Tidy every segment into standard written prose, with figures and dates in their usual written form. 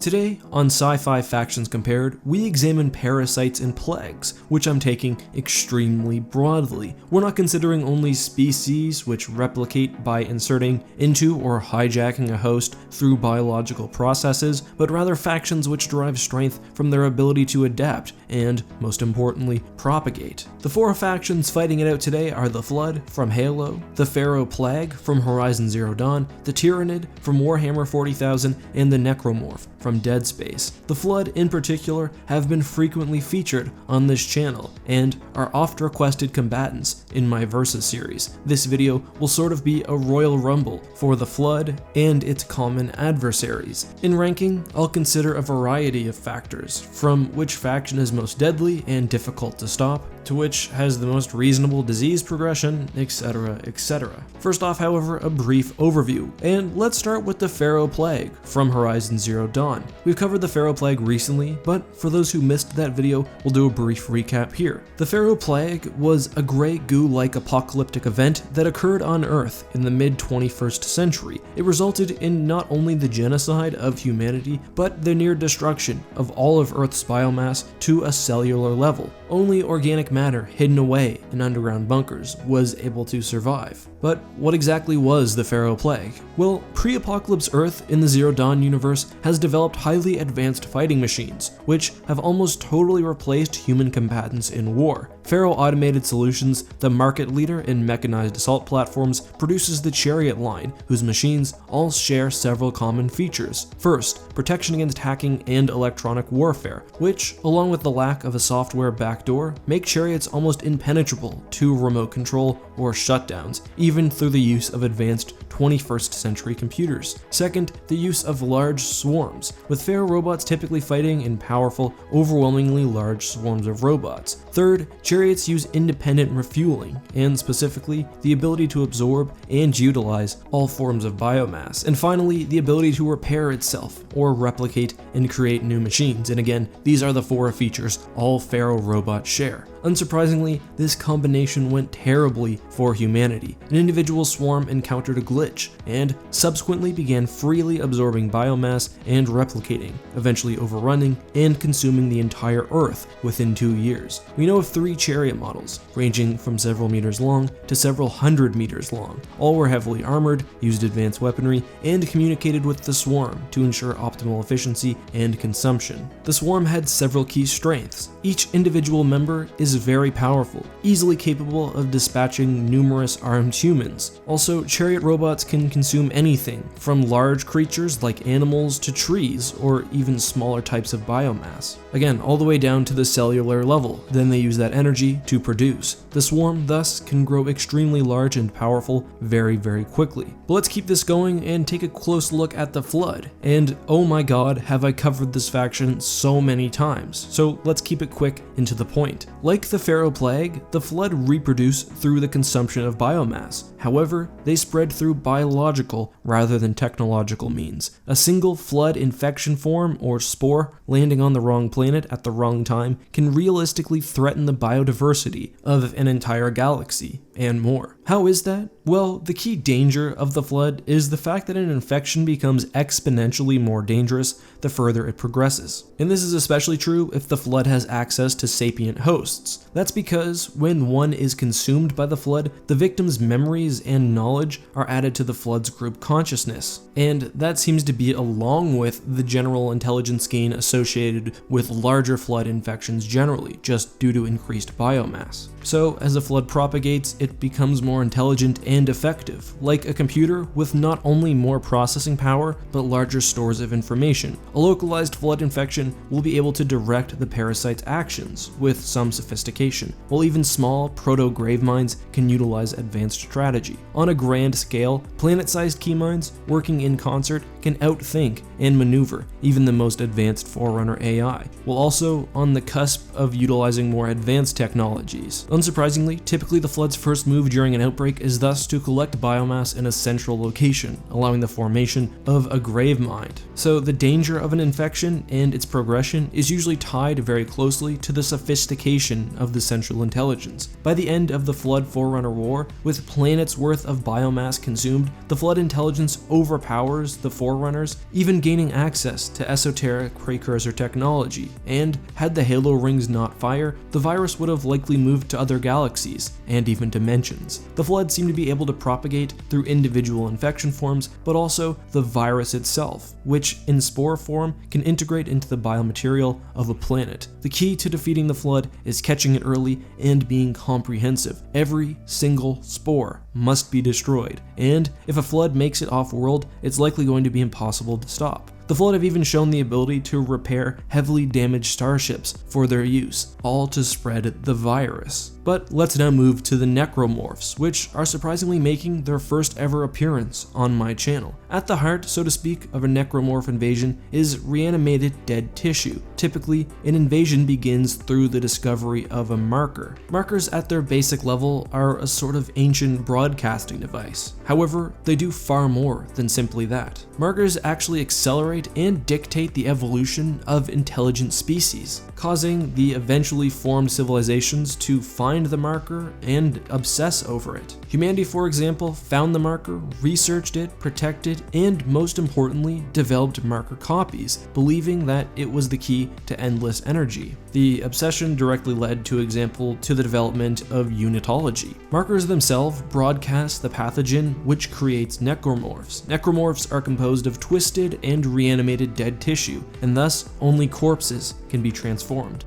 Today, on Sci-Fi Factions Compared, we examine parasites and plagues, which I'm taking extremely broadly. We're not considering only species which replicate by inserting into or hijacking a host through biological processes, but rather factions which derive strength from their ability to adapt and, most importantly, propagate. The four factions fighting it out today are the Flood from Halo, the Faro Plague from Horizon Zero Dawn, the Tyranid from Warhammer 40,000, and the Necromorph from Dead Space. The Flood, in particular, have been frequently featured on this channel and are oft-requested combatants in my Versus series. This video will sort of be a Royal Rumble for the Flood and its common adversaries. In ranking, I'll consider a variety of factors, from which faction is most deadly and difficult to stop, to which has the most reasonable disease progression, etc, etc. First off, however, a brief overview, and let's start with the Faro Plague from Horizon Zero Dawn. We've covered the Faro Plague recently, but for those who missed that video, we'll do a brief recap here. The Faro Plague was a grey goo-like apocalyptic event that occurred on Earth in the mid-21st century. It resulted in not only the genocide of humanity, but the near destruction of all of Earth's biomass to a cellular level. Only organic matter hidden away in underground bunkers was able to survive. But what exactly was the Faro Plague? Well, pre-apocalypse Earth in the Zero Dawn universe has developed highly advanced fighting machines, which have almost totally replaced human combatants in war. Faro Automated Solutions, the market leader in mechanized assault platforms, produces the Chariot line, whose machines all share several common features. First, protection against hacking and electronic warfare, which, along with the lack of a software backdoor, make Chariots almost impenetrable to remote control or shutdowns, even through the use of advanced 21st century computers. Second, the use of large swarms, with Faro robots typically fighting in powerful, overwhelmingly large swarms of robots. Third, Chariots use independent refueling, and specifically, the ability to absorb and utilize all forms of biomass. And finally, the ability to repair itself, or replicate and create new machines. And again, these are the four features all Faro robots share. Unsurprisingly, this combination went terribly for humanity. An individual swarm encountered a glitch, and subsequently began freely absorbing biomass and replicating, eventually overrunning and consuming the entire Earth within 2 years. We know of 3 chariot models, ranging from several meters long to several hundred meters long. All were heavily armored, used advanced weaponry, and communicated with the swarm to ensure optimal efficiency and consumption. The swarm had several key strengths. Each individual member is very powerful, easily capable of dispatching numerous armed humans. Also, chariot robots can consume anything, from large creatures like animals to trees, or even smaller types of biomass. Again, all the way down to the cellular level. Then they use that energy to produce. The swarm, thus, can grow extremely large and powerful very, very quickly. But let's keep this going and take a close look at the Flood. And oh my god, have I covered this faction so many times. So let's keep it quick and to the point. Like the Faro Plague, the Flood reproduce through the consumption of biomass. However, they spread through biological rather than technological means. A single Flood infection form or spore landing on the wrong planet at the wrong time can realistically threaten the biodiversity of an entire galaxy, and more. How is that? Well, the key danger of the Flood is the fact that an infection becomes exponentially more dangerous the further it progresses. And this is especially true if the Flood has access to sapient hosts. That's because when one is consumed by the Flood, the victim's memories and knowledge are added to the Flood's group consciousness. And that seems to be along with the general intelligence gain associated with larger Flood infections generally, just due to increased biomass. So, as the Flood propagates, it becomes more intelligent and effective, like a computer with not only more processing power, but larger stores of information. A localized Flood infection will be able to direct the parasite's actions with some sophistication, while even small proto-grave mines can utilize advanced strategy. On a grand scale, planet-sized keymines working in concert can outthink and maneuver even the most advanced Forerunner AI, while also on the cusp of utilizing more advanced technologies. Unsurprisingly, typically the Flood's first move during an outbreak is thus to collect biomass in a central location, allowing the formation of a grave mine. So the danger of an infection and its progression is usually tied very closely to the sophistication evolution of the Central Intelligence. By the end of the Flood Forerunner War, with planets worth of biomass consumed, the Flood Intelligence overpowers the Forerunners, even gaining access to esoteric precursor technology, and had the Halo rings not fire, the virus would have likely moved to other galaxies, and even dimensions. The Flood seem to be able to propagate through individual infection forms, but also the virus itself, which in spore form can integrate into the biomaterial of a planet. The key to defeating the Flood is catching it early and being comprehensive. Every single spore must be destroyed, and if a Flood makes it off-world, it's likely going to be impossible to stop. The Flood have even shown the ability to repair heavily damaged starships for their use, all to spread the virus. But let's now move to the Necromorphs, which are surprisingly making their first ever appearance on my channel. At the heart, so to speak, of a Necromorph invasion is reanimated dead tissue. Typically, an invasion begins through the discovery of a marker. Markers at their basic level are a sort of ancient broadcasting device. However, they do far more than simply that. Markers actually accelerate and dictate the evolution of intelligent species, causing the eventually formed civilizations to find the marker and obsess over it. Humanity, for example, found the marker, researched it, protected, and most importantly, developed marker copies, believing that it was the key to endless energy. The obsession directly led, to the development of unitology. Markers themselves broadcast the pathogen which creates necromorphs. Necromorphs are composed of twisted and reanimated dead tissue, and thus only corpses can be transformed.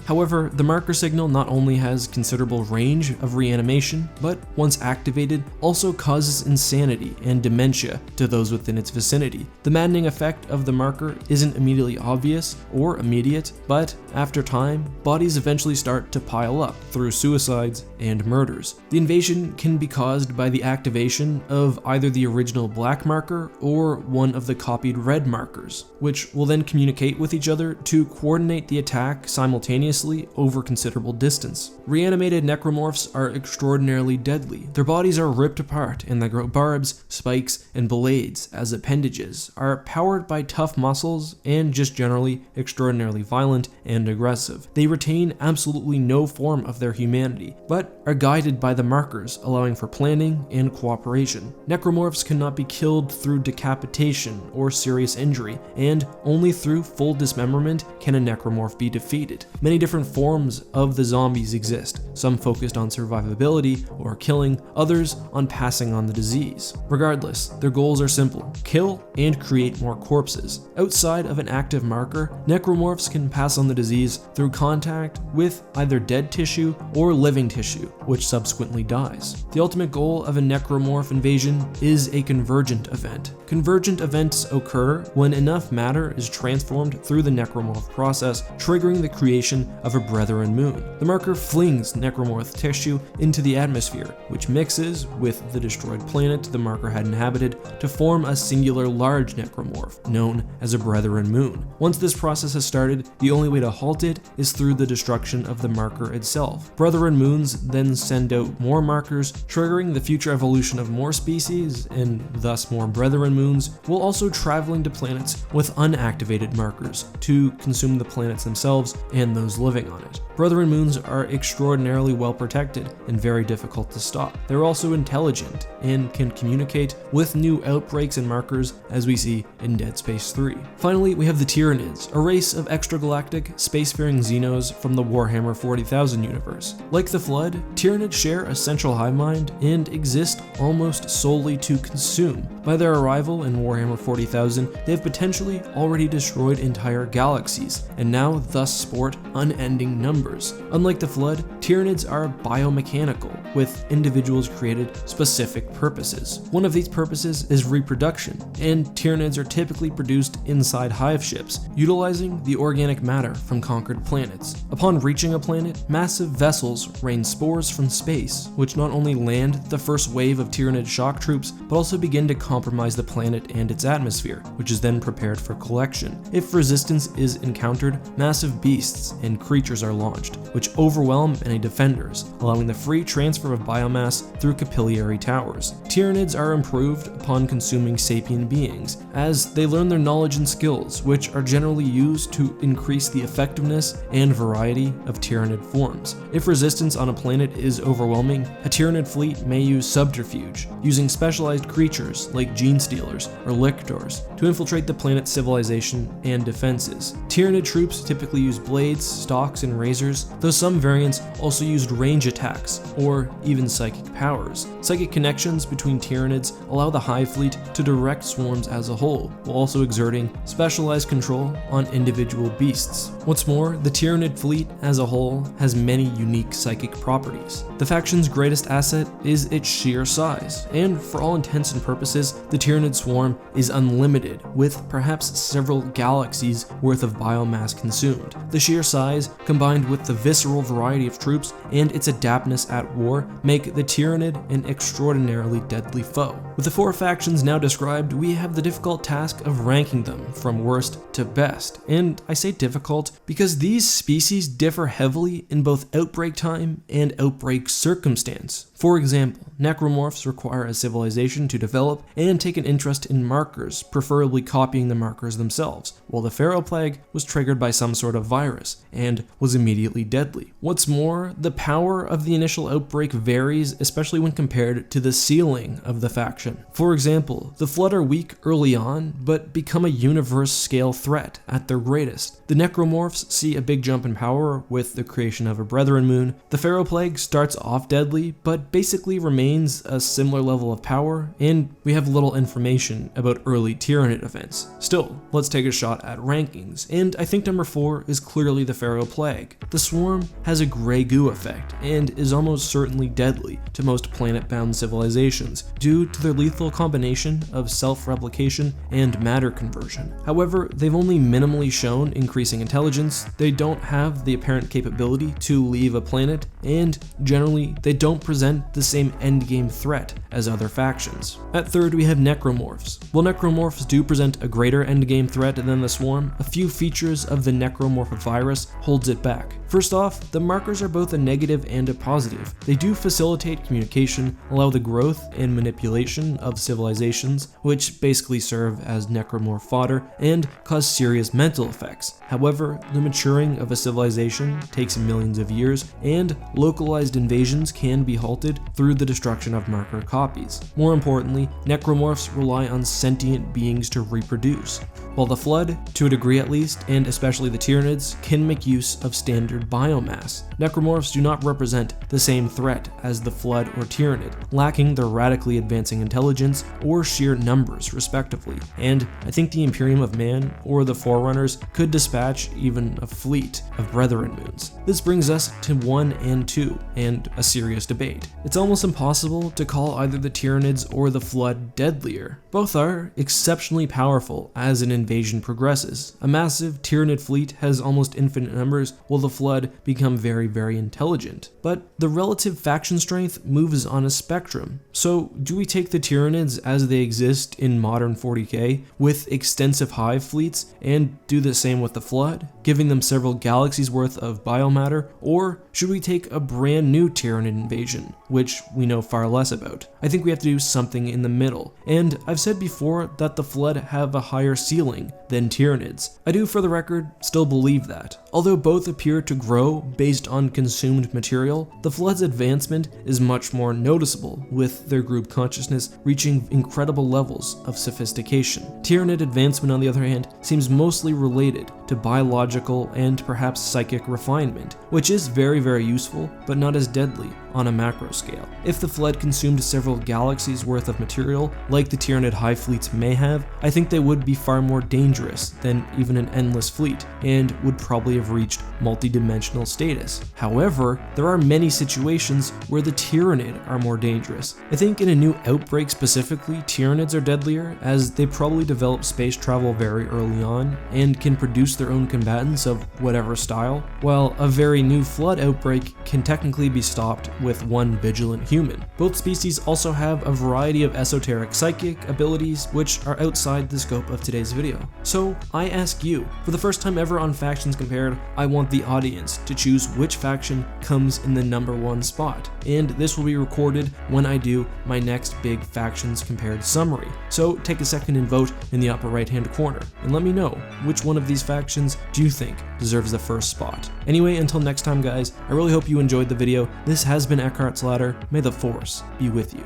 However, the marker signal not only has considerable range of reanimation, but once activated, also causes insanity and dementia to those within its vicinity. The maddening effect of the marker isn't immediately obvious or immediate, but after time, bodies eventually start to pile up through suicides and murders. The invasion can be caused by the activation of either the original black marker or one of the copied red markers, which will then communicate with each other to coordinate the attack simultaneously over considerable distance. Reanimated necromorphs are extraordinarily deadly. Their bodies are ripped apart and they grow barbs, spikes, and blades as appendages, are powered by tough muscles, and just generally extraordinarily violent and aggressive. They retain absolutely no form of their humanity, but are guided by the markers, allowing for planning and cooperation. Necromorphs cannot be killed through decapitation or serious injury, and only through full dismemberment can a necromorph be defeated. Many different forms of the zombies exist, some focused on survivability or killing, others on passing on the disease. Regardless, their goals are simple: kill and create more corpses. Outside of an active marker, necromorphs can pass on the disease through contact with either dead tissue or living tissue, which subsequently dies. The ultimate goal of a necromorph invasion is a convergent event. Convergent events occur when enough matter is transformed through the necromorph process, triggering the creation of a brethren moon. The marker flings necromorph tissue into the atmosphere, which mixes with the destroyed planet the marker had inhabited to form a singular large necromorph, known as a brethren moon. Once this process has started, the only way to halt it is through the destruction of the marker itself. Brethren moons then send out more markers, triggering the future evolution of more species, and thus more brethren moons, while also traveling to planets with unactivated markers to consume the planets themselves and those living on it. Brethren moons are extraordinarily well protected and very difficult to stop. They're also intelligent and can communicate with new outbreaks and markers, as we see in Dead Space 3. Finally, we have the Tyranids, a race of extragalactic spacefaring Xenos from the Warhammer 40,000 universe. Like the Flood, Tyranids share a central hive mind and exist almost solely to consume. By their arrival in Warhammer 40,000, they have potentially already destroyed entire galaxies, and now thus sport unending numbers. Unlike the Flood, Tyranids are biomechanical, with individuals created specific purposes. One of these purposes is reproduction, and Tyranids are typically produced inside hive ships, utilizing the organic matter from conquered planets. Upon reaching a planet, massive vessels rain spores from space, which not only land the first wave of Tyranid shock troops, but also begin to compromise the planet and its atmosphere, which is then prepared for collection. If resistance is encountered, massive beasts and creatures are launched, which overwhelm any defenders, allowing the free transfer of biomass through capillary towers. Tyranids are improved upon consuming sapient beings, as they learn their knowledge and skills, which are generally used to increase the effectiveness and variety of Tyranid forms. If resistance on a planet is overwhelming, a Tyranid fleet may use subterfuge, using specialized creatures like gene stealers or lictors to infiltrate the planet's civilization and defenses. Tyranid troops typically use blades, stalks, and razors, though some variants also used range attacks or even psychic powers. Psychic connections between Tyranids allow the Hive Fleet to direct swarms as a whole, while also exerting specialized control on individual beasts. What's more, the Tyranid fleet as a whole has many unique psychic properties. The faction's greatest asset is its sheer size, and for all intents and purposes, the Tyranid swarm is unlimited, with perhaps several galaxies worth of biomass consumed. The sheer size, combined with the visceral variety of troops and its adaptness at war, make the Tyranid an extraordinarily deadly foe. With the 4 factions now described, we have the difficult task of ranking them from worst to best, and I say difficult because these species differ heavily in both outbreak time and outbreak circumstance. For example, Necromorphs require a civilization to develop and take an interest in markers, preferably copying the markers themselves, while the Faro Plague was triggered by some sort of virus and was immediately deadly. What's more, the power of the initial outbreak varies, especially when compared to the ceiling of the faction. For example, the Flood are weak early on, but become a universe-scale threat at their greatest. The Necromorphs see a big jump in power with the creation of a Brethren Moon. The Faro Plague starts off deadly, but basically remains a similar level of power, and we have little information about early Tyranid events. Still, let's take a shot at rankings, and I think number 4 is clearly the Faro Plague. The swarm has a gray goo effect, and is almost certainly deadly to most planet-bound civilizations, due to their lethal combination of self-replication and matter conversion. However, they've only minimally shown increasing intelligence, they don't have the apparent capability to leave a planet, and generally, they don't present the same endgame threat as other factions. At third, we have Necromorphs. While Necromorphs do present a greater endgame threat than the swarm, a few features of the Necromorph virus holds it back. First off, the markers are both a negative and a positive. They do facilitate communication, allow the growth and manipulation of civilizations, which basically serve as Necromorph fodder, and cause serious mental effects. However, the maturing of a civilization takes millions of years, and localized invasions can be halted through the destruction of marker copies. More importantly, Necromorphs rely on sentient beings to reproduce, while the Flood, to a degree at least, and especially the Tyranids, can make use of standard biomass. Necromorphs do not represent the same threat as the Flood or Tyranid, lacking their radically advancing intelligence or sheer numbers respectively, and I think the Imperium of Man or the Forerunners could dispatch even a fleet of Brethren Moons. This brings us to 1 and 2, and a serious debate. It's almost impossible to call either the Tyranids or the Flood deadlier. Both are exceptionally powerful as an invasion progresses. A massive Tyranid fleet has almost infinite numbers, while the Flood become very intelligent. But the relative faction strength moves on a spectrum. So do we take the Tyranids as they exist in modern 40k, with extensive hive fleets, and do the same with the Flood, giving them several galaxies worth of biomatter, or should we take a brand new Tyranid invasion, which we know far less about? I think we have to do something in the middle, and I've said before that the Flood have a higher ceiling than Tyranids. I do, for the record, still believe that. Although both appear to grow based on consumed material, the Flood's advancement is much more noticeable, with their group consciousness reaching incredible levels of sophistication. Tyranid advancement, on the other hand, seems mostly related to biological and perhaps psychic refinement, which is very useful, but not as deadly on a macro scale. If the Flood consumed several galaxies worth of material, like the Tyranid hive fleets may have, I think they would be far more dangerous than even an endless fleet, and would probably have reached multi-dimensional status. However, there are many situations where the Tyranid are more dangerous. I think in a new outbreak specifically, Tyranids are deadlier, as they probably develop space travel very early on, and can produce produce their own combatants of whatever style, while a very new flood outbreak can technically be stopped with one vigilant human. Both species also have a variety of esoteric psychic abilities which are outside the scope of today's video. So I ask you, for the first time ever on Factions Compared, I want the audience to choose which faction comes in the #1 spot, and this will be recorded when I do my next big Factions Compared summary. So take a second and vote in the upper right hand corner, and let me know which one of these factions do you think deserves the first spot. Anyway, until next time guys, I really hope you enjoyed the video. This has been EckhartsLadder. May the Force be with you.